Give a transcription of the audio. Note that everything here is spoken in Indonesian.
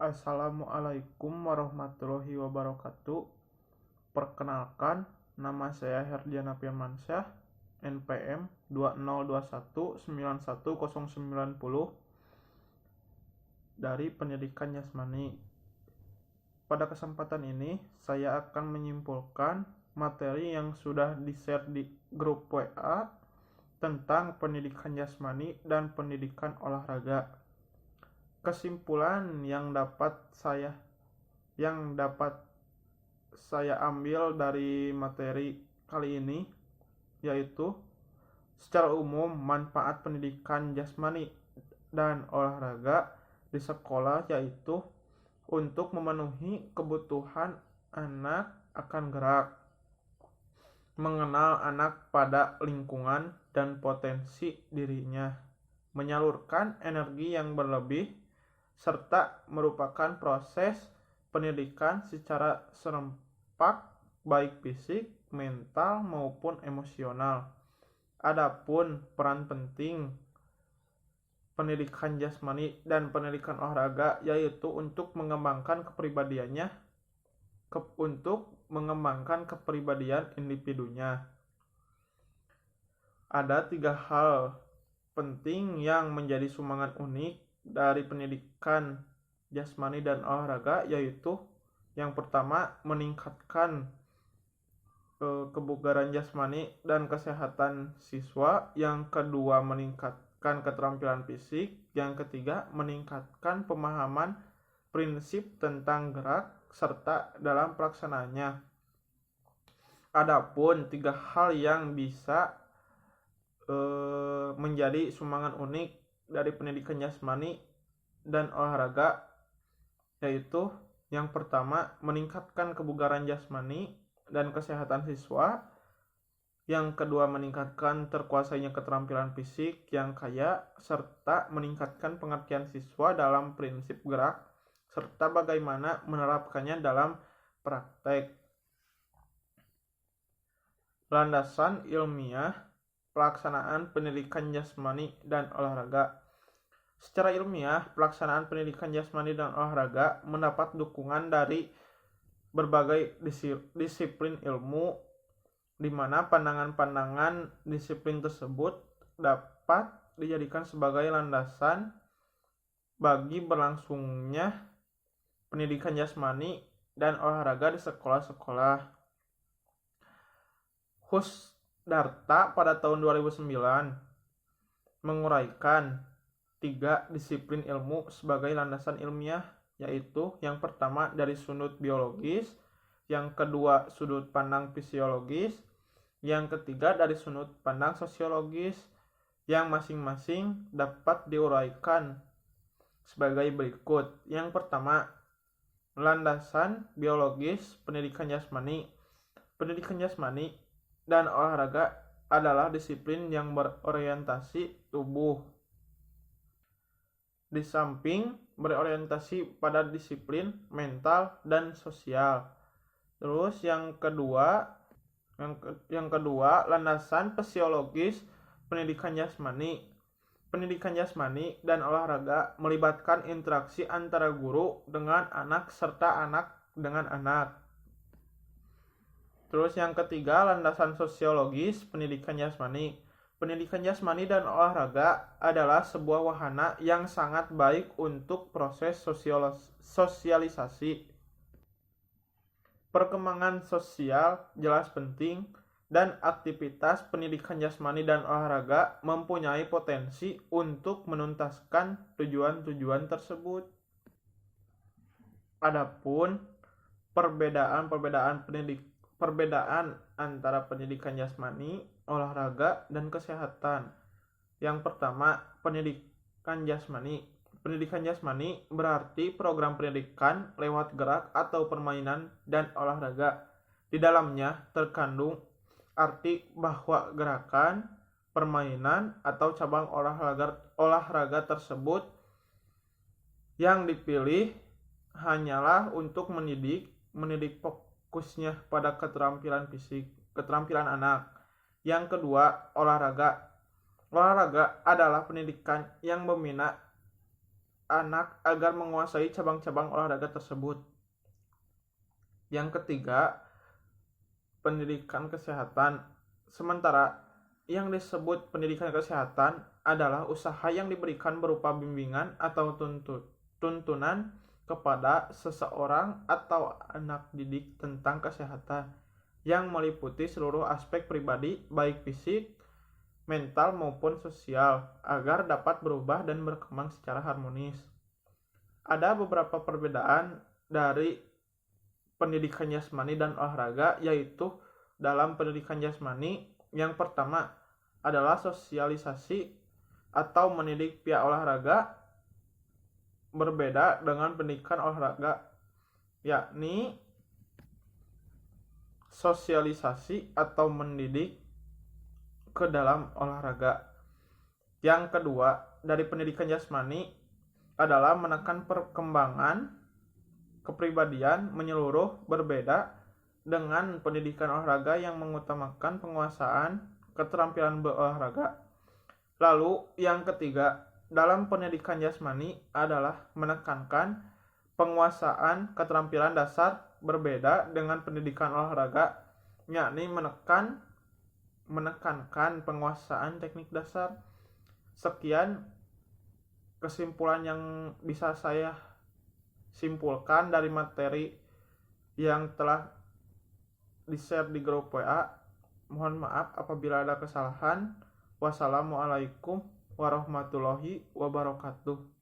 Assalamualaikum warahmatullahi wabarakatuh. Perkenalkan, nama saya Herdiana Firmansyah, NPM 2021910910 dari Pendidikan Jasmani. Pada kesempatan ini, saya akan menyimpulkan materi yang sudah di-share di grup WA tentang pendidikan jasmani dan pendidikan olahraga. Kesimpulan yang dapat saya ambil dari materi kali ini yaitu secara umum manfaat pendidikan jasmani dan olahraga di sekolah yaitu untuk memenuhi kebutuhan anak akan gerak, mengenal anak pada lingkungan dan potensi dirinya, menyalurkan energi yang berlebih, serta merupakan proses pendidikan secara serempak baik fisik, mental maupun emosional. Adapun peran penting pendidikan jasmani dan pendidikan olahraga yaitu untuk mengembangkan kepribadian individunya. Ada 3 hal penting yang menjadi sumbangan unik dari pendidikan jasmani dan olahraga, yaitu yang pertama meningkatkan kebugaran jasmani dan kesehatan siswa, yang kedua meningkatkan keterampilan fisik, yang ketiga meningkatkan pemahaman prinsip tentang gerak serta dalam pelaksanaannya. Adapun 3 hal yang bisa menjadi sumbangan unik dari pendidikan jasmani dan olahraga yaitu yang pertama meningkatkan kebugaran jasmani dan kesehatan siswa, yang kedua meningkatkan terkuasainya keterampilan fisik yang kaya serta meningkatkan pengertian siswa dalam prinsip gerak serta bagaimana menerapkannya dalam praktek. Landasan ilmiah pelaksanaan pendidikan jasmani dan olahraga. Secara ilmiah, pelaksanaan pendidikan jasmani dan olahraga mendapat dukungan dari berbagai disiplin ilmu, di mana pandangan-pandangan disiplin tersebut dapat dijadikan sebagai landasan bagi berlangsungnya pendidikan jasmani dan olahraga di sekolah-sekolah. Husdarta pada tahun 2009 menguraikan 3 disiplin ilmu sebagai landasan ilmiah, yaitu yang pertama dari sudut biologis, yang kedua sudut pandang fisiologis, yang ketiga dari sudut pandang sosiologis, yang masing-masing dapat diuraikan sebagai berikut. Yang pertama, landasan biologis pendidikan jasmani. Pendidikan jasmani dan olahraga adalah disiplin yang berorientasi tubuh. Di samping berorientasi pada disiplin mental dan sosial. Terus yang kedua landasan fisiologis pendidikan jasmani. Pendidikan jasmani dan olahraga melibatkan interaksi antara guru dengan anak serta anak dengan anak. Terus yang ketiga landasan sosiologis pendidikan jasmani. Pendidikan jasmani dan olahraga adalah sebuah wahana yang sangat baik untuk proses sosialisasi. Perkembangan sosial jelas penting, dan aktivitas pendidikan jasmani dan olahraga mempunyai potensi untuk menuntaskan tujuan-tujuan tersebut. Adapun perbedaan antara pendidikan jasmani, olahraga, dan kesehatan. Yang pertama, pendidikan jasmani. Pendidikan jasmani berarti program pendidikan lewat gerak atau permainan dan olahraga. Di dalamnya terkandung arti bahwa gerakan, permainan, atau cabang olahraga tersebut yang dipilih hanyalah untuk mendidik fokusnya pada keterampilan fisik, keterampilan anak. Yang kedua, olahraga. Olahraga adalah pendidikan yang membina anak agar menguasai cabang-cabang olahraga tersebut. Yang ketiga, pendidikan kesehatan. Sementara yang disebut pendidikan kesehatan adalah usaha yang diberikan berupa bimbingan atau tuntunan kepada seseorang atau anak didik tentang kesehatan yang meliputi seluruh aspek pribadi, baik fisik, mental maupun sosial, agar dapat berubah dan berkembang secara harmonis. Ada beberapa perbedaan dari pendidikan jasmani dan olahraga, yaitu dalam pendidikan jasmani, yang pertama adalah sosialisasi atau mendidik via olahraga, berbeda dengan pendidikan olahraga, yakni sosialisasi atau mendidik ke dalam olahraga. Yang kedua dari pendidikan jasmani adalah menekan perkembangan kepribadian menyeluruh, berbeda dengan pendidikan olahraga yang mengutamakan penguasaan keterampilan berolahraga. Lalu yang ketiga dalam pendidikan jasmani adalah menekankan penguasaan keterampilan dasar, berbeda dengan pendidikan olahraga, yakni menekankan penguasaan teknik dasar. Sekian kesimpulan yang bisa saya simpulkan dari materi yang telah di-share di grup WA. Mohon maaf apabila ada kesalahan. Wassalamualaikum warahmatullahi wabarakatuh.